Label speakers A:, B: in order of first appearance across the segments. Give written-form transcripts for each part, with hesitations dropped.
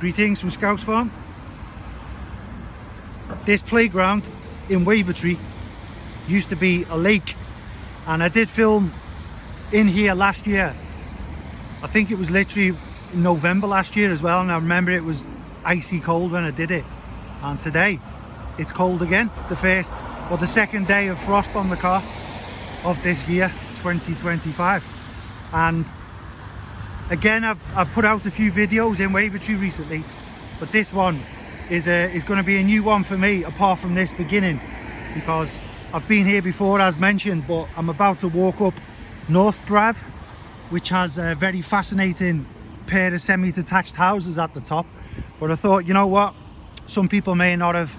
A: Greetings from Scouse Farm. This playground in Wavertree used to be a lake, and I did film in here last year. I think it was literally in November last year as well, and I remember it was icy cold when I did it. And today it's cold again, the second day of frost on the car of this year 2025. And again, I've put out a few videos in Wavertree recently, but this one is going to be a new one for me, apart from this beginning, because I've been here before as mentioned, but I'm about to walk up North Drive, which has a very fascinating pair of semi-detached houses at the top. But I thought, you know what, some people may not have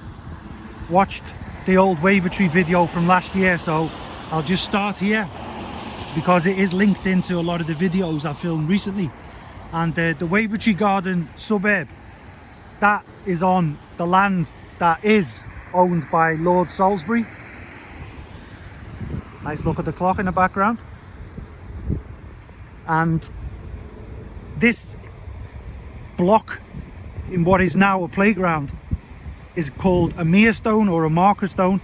A: watched the old Wavertree video from last year, so I'll just start here, because it is linked into a lot of the videos I filmed recently. And the Wavertree Garden suburb, that is on the land that is owned by Lord Salisbury. Nice look at the clock in the background. And this block in what is now a playground is called a mere stone, or a marker stone,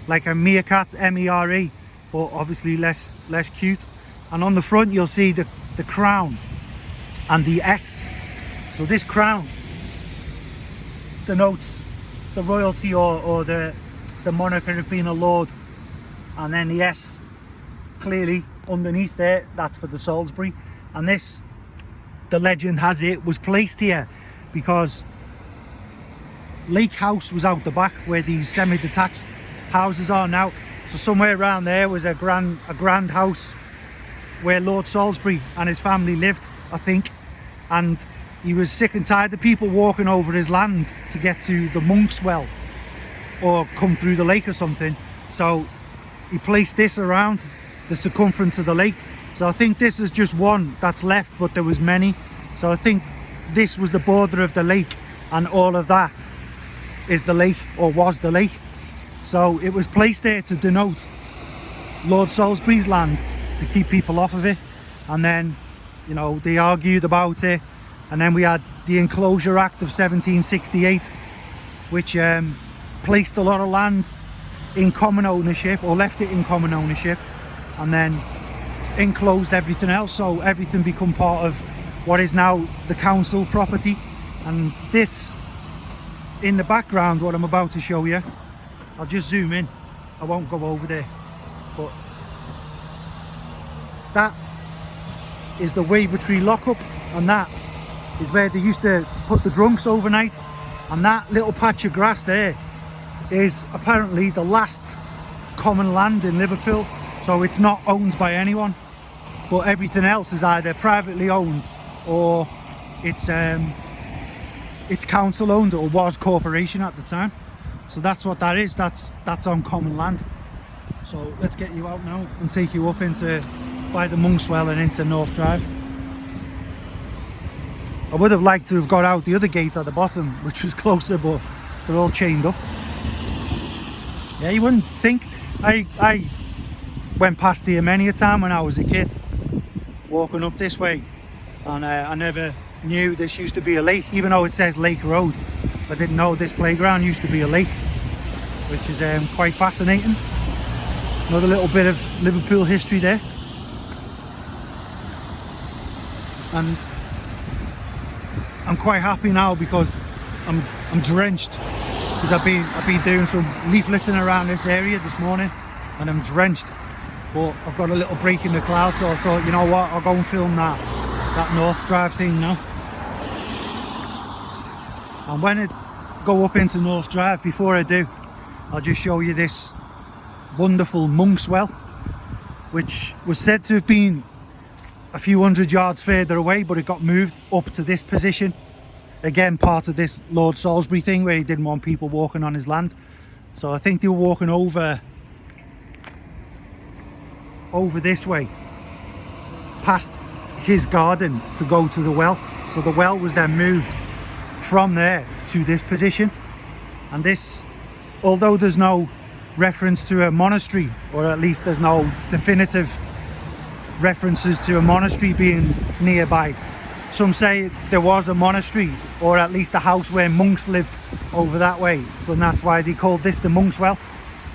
A: like a meerkat, M-E-R-E, but obviously less cute. And on the front you'll see the crown and the S. So this crown denotes the royalty or the moniker of being a lord, and then the S clearly underneath there, that's for the Salisbury. And this, the legend has it, was placed here because Lake House was out the back where these semi-detached houses are now. So somewhere around there was a grand house where Lord Salisbury and his family lived, I think. And he was sick and tired of people walking over his land to get to the Monk's Well or come through the lake or something. So he placed this around the circumference of the lake. So I think this is just one that's left, but there was many. So I think this was the border of the lake, and all of that is the lake, or was the lake. So it was placed there to denote Lord Salisbury's land, to keep people off of it. And then, you know, they argued about it, and then we had the Enclosure Act of 1768, which placed a lot of land in common ownership, or left it in common ownership, and then enclosed everything else, so everything become part of what is now the council property. And this in the background, what I'm about to show you, I'll just zoom in, I won't go over there, but that is the Wavertree lockup, and that is where they used to put the drunks overnight. And that little patch of grass there is apparently the last common land in Liverpool, so it's not owned by anyone, but everything else is either privately owned or it's council owned, or was corporation at the time. So that's what that is, that's on common land. So let's get you out now and take you up into by the Monk's Well and into North Drive. I would have liked to have got out the other gate at the bottom, which was closer, but they're all chained up. Yeah, you wouldn't think. I went past here many a time when I was a kid, walking up this way, and I never knew this used to be a lake, even though it says Lake Road. I didn't know this playground used to be a lake, which is quite fascinating. Another little bit of Liverpool history there. And I'm quite happy now because I'm drenched, because I've been doing some leafleting around this area this morning, and I'm drenched. But I've got a little break in the cloud, so I thought, you know what, I'll go and film that North Drive thing now. And when I go up into North Drive, before I do, I'll just show you this wonderful Monk's Well, which was said to have been a few hundred yards further away, but it got moved up to this position. Again, part of this Lord Salisbury thing, where he didn't want people walking on his land. So I think they were walking over this way, past his garden, to go to the well. So the well was then moved from there to this position. And this, although there's no reference to a monastery, or at least there's no definitive references to a monastery being nearby, some say there was a monastery, or at least a house where monks lived over that way, so that's why they called this the Monk's Well.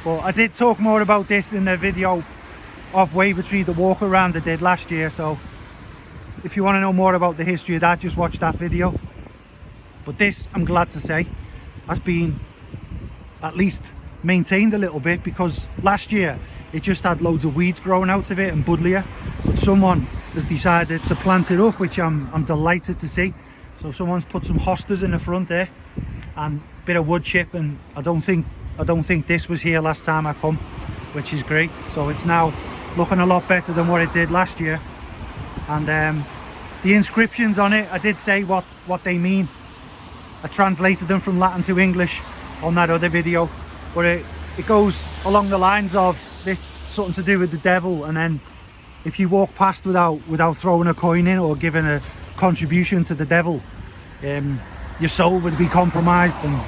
A: But I did talk more about this in a video of Wavertree, the walk around I did last year, so if you want to know more about the history of that, just watch that video. But this, I'm glad to say, has been at least maintained a little bit, because last year it just had loads of weeds growing out of it and buddleia, but someone has decided to plant it up, which I'm delighted to see. So someone's put some hostas in the front there and a bit of wood chip, and I don't think this was here last time I come, which is great. So it's now looking a lot better than what it did last year. And the inscriptions on it, I did say what they mean. I translated them from Latin to English on that other video, but it goes along the lines of this, something to do with the devil, and then if you walk past without throwing a coin in or giving a contribution to the devil, your soul would be compromised and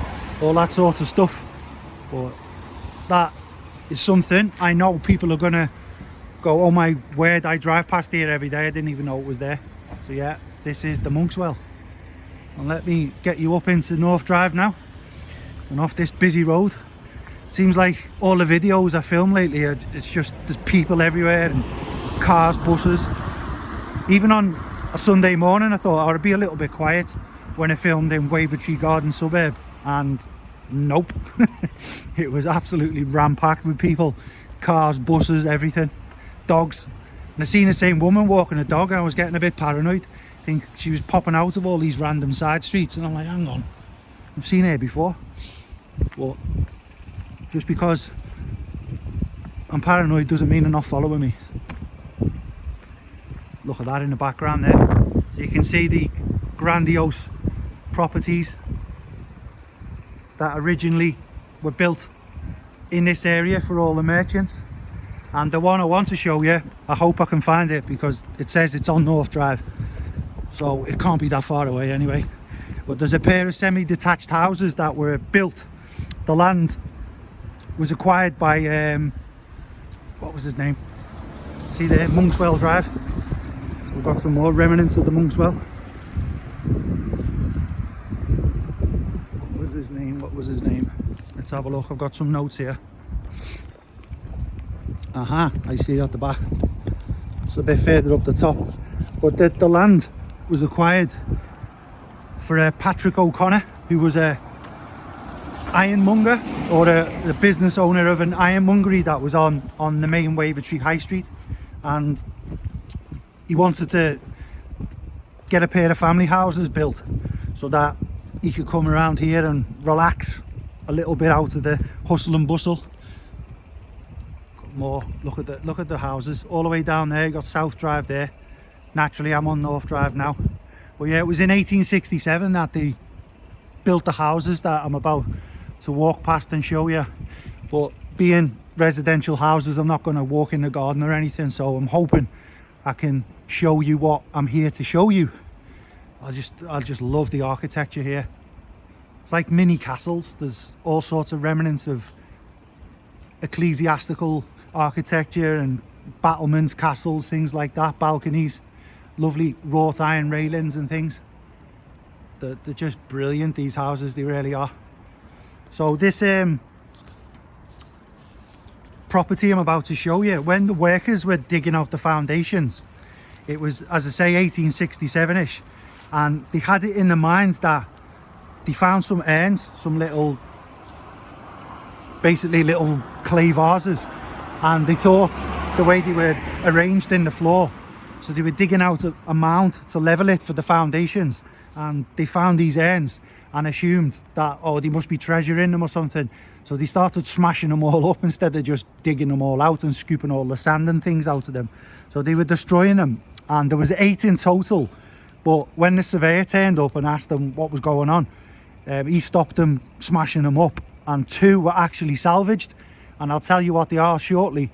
A: all that sort of stuff. But that is something I know people are gonna go, oh my word, I drive past here every day, I didn't even know it was there. So yeah, this is the Monk's Well. And let me get you up into North Drive now and off this busy road. Seems like all the videos I filmed lately, it's just there's people everywhere and cars, buses. Even on a Sunday morning I thought I would be a little bit quiet when I filmed in Wavertree Garden suburb, and nope. It was absolutely ram-packed with people, cars, buses, everything, dogs. And I seen the same woman walking a dog and I was getting a bit paranoid. I think she was popping out of all these random side streets, and I'm like, hang on, I've seen her before. But just because I'm paranoid doesn't mean they're not following me. Look at that in the background there. So you can see the grandiose properties that originally were built in this area for all the merchants. And the one I want to show you, I hope I can find it, because it says it's on North Drive, so it can't be that far away anyway. But there's a pair of semi-detached houses that were built. The land was acquired by what was his name? See there, Monk's Well Drive. So we've got some more remnants of the Monk's Well. What was his name? Let's have a look. I've got some notes here. I see at the back. It's a bit further up the top. But the land was acquired for Patrick O'Connor, who was a ironmonger, or the business owner of an ironmongery that was on the main Wavertree High Street, and he wanted to get a pair of family houses built so that he could come around here and relax a little bit out of the hustle and bustle. Got more. Look at the houses all the way down there. You got South Drive there. Naturally I'm on North Drive now, but yeah, it was in 1867 that they built the houses that I'm about to walk past and show you. But being residential houses, I'm not going to walk in the garden or anything, so I'm hoping I can show you what I'm here to show you. I just love the architecture here. It's like mini castles. There's all sorts of remnants of ecclesiastical architecture and battlements, castles, things like that, balconies, lovely wrought iron railings and things. They're just brilliant, these houses, they really are. So this property I'm about to show you, when the workers were digging out the foundations, it was, as I say, 1867ish, and they had it in their minds that they found some urns, some little, basically little clay vases, and they thought the way they were arranged in the floor, so they were digging out a mound to level it for the foundations, and they found these urns and assumed that, oh, there must be treasure in them or something, so they started smashing them all up instead of just digging them all out and scooping all the sand and things out of them. So they were destroying them, and there was 8 in total. But when the surveyor turned up and asked them what was going on, he stopped them smashing them up, and 2 were actually salvaged, and I'll tell you what they are shortly.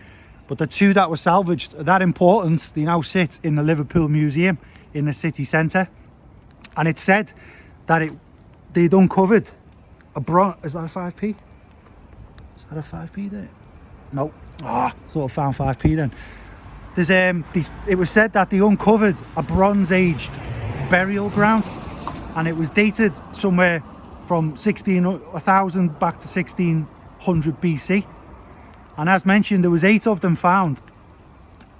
A: But the 2 that were salvaged are that important. They now sit in the Liverpool Museum in the city centre, and it said that they'd uncovered a bronze. Is that a 5p? Is that a 5p there? No. Thought I found 5p then. There's it was said that they uncovered a bronze aged burial ground, and it was dated somewhere from 1000 back to 1600 BC. And as mentioned, there was 8 of them found,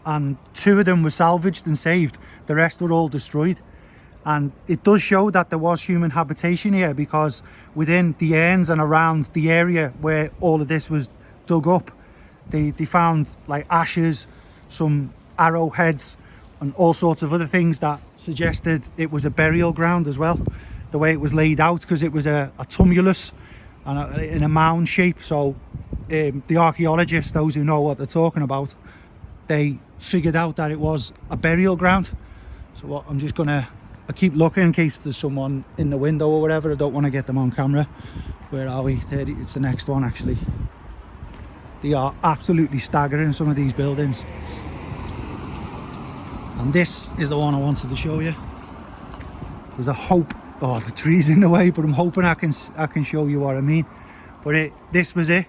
A: and 2 of them were salvaged and saved. The rest were all destroyed. And it does show that there was human habitation here, because within the urns and around the area where all of this was dug up, they found like ashes, some arrowheads, and all sorts of other things that suggested it was a burial ground as well, the way it was laid out, because it was a tumulus and in a mound shape. So the archaeologists, those who know what they're talking about, they figured out that it was a burial ground. So what, I'm just gonna keep looking in case there's someone in the window or whatever. I don't want to get them on camera. Where are we? It's the next one actually. They are absolutely staggering, some of these buildings. And this is the one I wanted to show you. There's a hope. Oh, the tree's in the way, but I'm hoping I can show you what I mean. But this was it,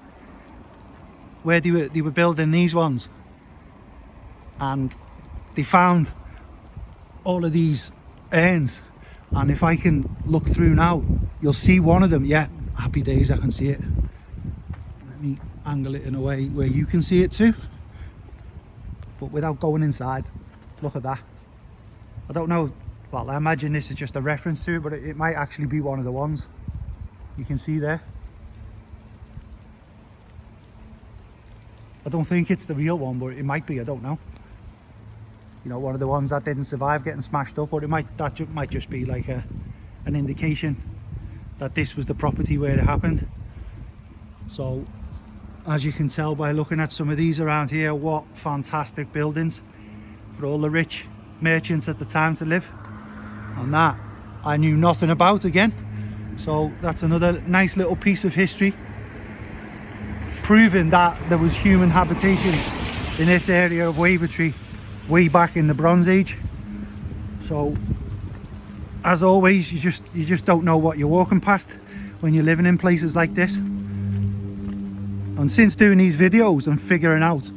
A: where they were building these ones, and they found all of these urns. And if I can look through now, you'll see one of them. Yeah, happy days, I can see it. Let me angle it in a way where you can see it too, but without going inside. Look at that. I don't know, well, I imagine this is just a reference to it, but it might actually be one of the ones you can see there. I don't think it's the real one, but it might be, I don't know. You know, one of the ones that didn't survive getting smashed up, or it might just be like an indication that this was the property where it happened. So as you can tell by looking at some of these around here, what fantastic buildings for all the rich merchants at the time to live. And that I knew nothing about again. So that's another nice little piece of history, proving that there was human habitation in this area of Wavertree way back in the Bronze Age. So as always, you just don't know what you're walking past when you're living in places like this. And since doing these videos and figuring out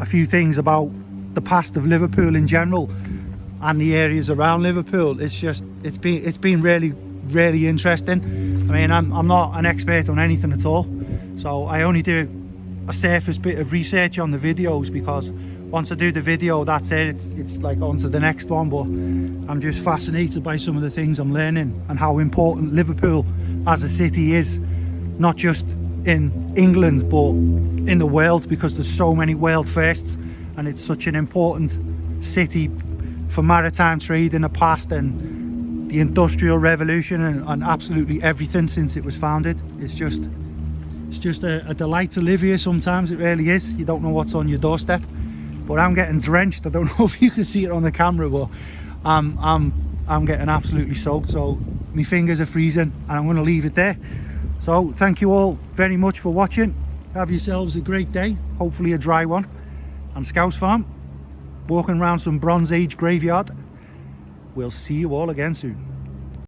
A: a few things about the past of Liverpool in general and the areas around Liverpool, it's been really interesting. I mean, I'm not an expert on anything at all, so I only do a surface bit of research on the videos, because once I do the video, that's it. It's like on to the next one. But I'm just fascinated by some of the things I'm learning, and how important Liverpool as a city is, not just in England but in the world, because there's so many world firsts, and it's such an important city for maritime trade in the past, and the Industrial Revolution, and absolutely everything since it was founded. It's just a delight to live here sometimes. It really is. You don't know what's on your doorstep. But I'm getting drenched. I don't know if you can see it on the camera, but I'm getting absolutely soaked. So my fingers are freezing, and I'm going to leave it there. So thank you all very much for watching. Have yourselves a great day, hopefully a dry one. And Scouse Farm, walking around some Bronze Age graveyard. We'll see you all again soon.